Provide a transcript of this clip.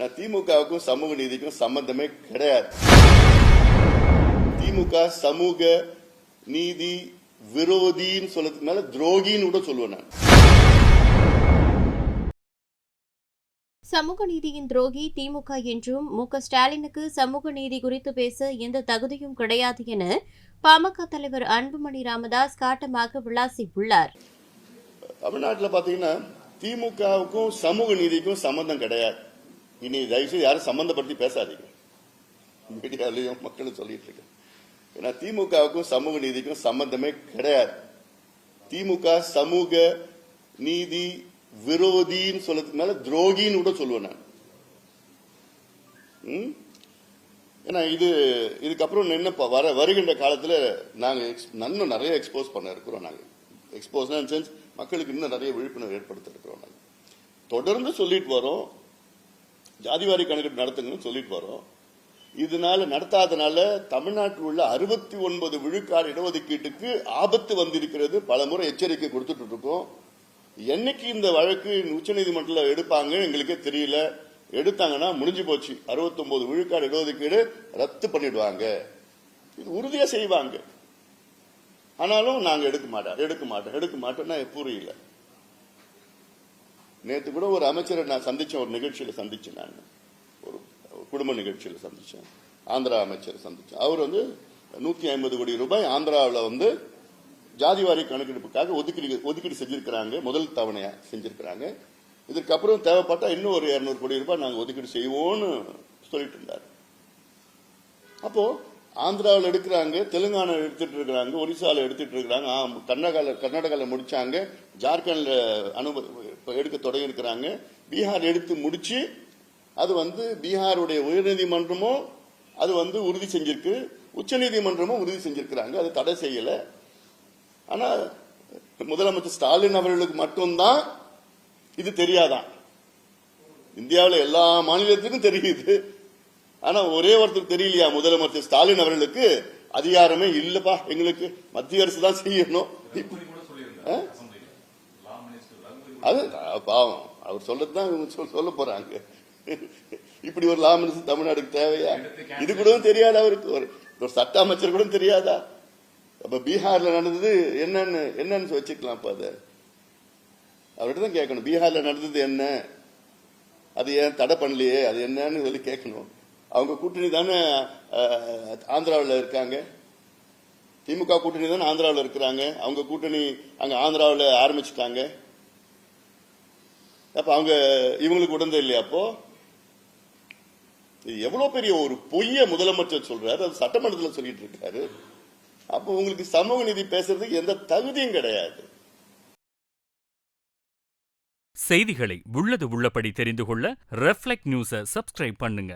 ஏன்னா திமுகவுக்கும் சமூக நீதிக்கும் சம்பந்தமே கிடையாது. திமுக சமூக நீதி விரோதின்னு சொல்றதுக்கு மேல துரோகின்னு கூட சொல்லுவேன் நான். சமூக நீதியின் துரோகி திமுக என்றும் மு.க.ஸ்டாலினுக்கு சமூக நீதி குறித்து பேச எந்த தகுதியும் கிடையாது என பாமக தலைவர் அன்புமணி ராமதாஸ் காட்டமாக விளாசியுள்ளார். தமிழ்நாட்டில் பாத்தீங்கன்னா திமுகவுக்கும் சமூக நீதிக்கும் சம்பந்தம் கிடையாது. இனி தயவுசெய்து யாரும் சம்பந்தப்படுத்தி பேசாதீங்க. மீடியாலையும் மக்களும் சொல்லிட்டு இருக்கு. ஏன்னா திமுகவுக்கும் சமூக நீதிக்கும் சம்பந்தமே கிடையாது. திமுக சமூக நீதி விரோதின்னு சொல்றதுக்கு மேல துரோகின்னு கூட சொல்லுவேன் நான். ஏன்னா இதுக்கப்புறம் என்ன வருகின்ற காலத்துல நாங்க இன்னும் நிறைய எக்ஸ்போஸ் பண்ண இருக்கிறோம். நாங்க எக்ஸ்போஸ் சென்ஸ் மக்களுக்கு இன்னும் நிறைய விழிப்புணர்வு ஏற்படுத்த இருக்கிறோம். நாங்க தொடர்ந்து சொல்லிட்டு வரோம். ஜாதிவாரி கணக்கெடுப்பு நடத்துங்கன்னு சொல்லிட்டு வரோம். இதனால நடத்தாதனால தமிழ்நாட்டில் உள்ள 69 விழுக்காடு இடஒதுக்கீட்டுக்கு ஆபத்து வந்திருக்கிறது. பலமுறை எச்சரிக்கை கொடுத்துட்டு இருக்கோம். என்னைக்கு இந்த வழக்கு உச்சநீதிமன்றத்தில் எடுப்பாங்க எங்களுக்கே தெரியல. எடுத்தாங்கன்னா முடிஞ்சு போச்சு. 69 விழுக்காடு இடஒதுக்கீடு ரத்து பண்ணிடுவாங்க. இது உறுதியா செய்வாங்க. ஆனாலும் நாங்க எடுக்க மாட்டோம்னா புரியல. நேற்று கூட ஒரு அமைச்சரை நான் சந்திச்சேன். ஒரு நிகழ்ச்சியில சந்திச்சேன். நான் ஒரு குடும்ப நிகழ்ச்சியில சந்திச்சேன். ஆந்திரா அமைச்சரை சந்திச்சேன். அவர் 150 கோடி ரூபாய் ஆந்திராவில் ஜாதிவாரி கணக்கெடுப்புக்காக ஒதுக்கீடு செஞ்சிருக்கிறாங்க. முதல் தவணையா செஞ்சிருக்கிறாங்க. இதுக்கப்புறம் தேவைப்பட்டா இன்னும் ஒரு 200 கோடி ரூபாய் நாங்க ஒதுக்கீடு செய்வோம்னு சொல்லிட்டு இருந்தார். அப்போ ஆந்திராவில் எடுக்கிறாங்க, தெலுங்கானா எடுத்துட்டு இருக்காங்க, ஒரிசால எடுத்துட்டு இருக்காங்க, கர்நாடகால முடிச்சாங்க, ஜார்க்கண்ட்ல எடுக்க தொடங்கி இருக்கிறாங்க, பீகார் எடுத்து முடிச்சு அது பீகாருடைய உயர்நீதிமன்றமும் அது உறுதி செஞ்சிருக்கு, உச்சநீதிமன்றமும் உறுதி செஞ்சிருக்கிறாங்க. அது தடை செய்யல. ஆனா முதலமைச்சர் ஸ்டாலின் அவர்களுக்கு மட்டும்தான் இது தெரியாதான். இந்தியாவில் எல்லா மாநிலத்துக்கும் தெரியுது. ஆனா ஒரே ஒருத்தர் தெரியலையா? முதலமைச்சர் ஸ்டாலின் அவர்களுக்கு அதிகாரமே இல்லப்பா, எங்களுக்கு மத்திய அரசு தான் செய்யணும். அது பாவம், அவர் சொல்லத்தான் சொல்ல போறாங்க. இப்படி ஒரு லா மினிஸ்டர் தமிழ்நாடுக்கு தேவையா? இது கூட தெரியாத அவருக்கு. ஒரு சட்ட அமைச்சர் கூட தெரியாதா? அப்ப பீகார்ல நடந்தது என்னன்னு வச்சுக்கலாம். அப்ப அத அவர்கிட்ட தான் கேட்கணும். பீகார்ல நடந்தது என்ன, அது ஏன் தடை பண்ணலையே, அது என்னன்னு சொல்லி கேட்கணும். அவங்க கூட்டணி தானே ஆந்திராவில் இருக்காங்க. திமுக கூட்டணி தானே ஆந்திராவில் இருக்கிறாங்க. அவங்க கூட்டணி அங்க ஆந்திராவில் ஆரம்பிச்சுட்டாங்க. அப்ப அவங்க இவங்களுக்கு உடந்த இல்லையா? அப்போ இது எவ்வளவு பெரிய ஒரு பொய்ய முதலமைச்சர் சொல்றாரு, அது சட்டமன்றத்தில் சொல்லிட்டு இருக்காரு. அப்போ உங்களுக்கு சமூக நீதி பேசுறதுக்கு எந்த தகுதியும் கிடையாது. செய்திகளை உள்ளது உள்ளபடி தெரிந்து கொள்ள ரெஃப்ளெக்ட் நியூஸை சப்ஸ்கிரைப் பண்ணுங்க.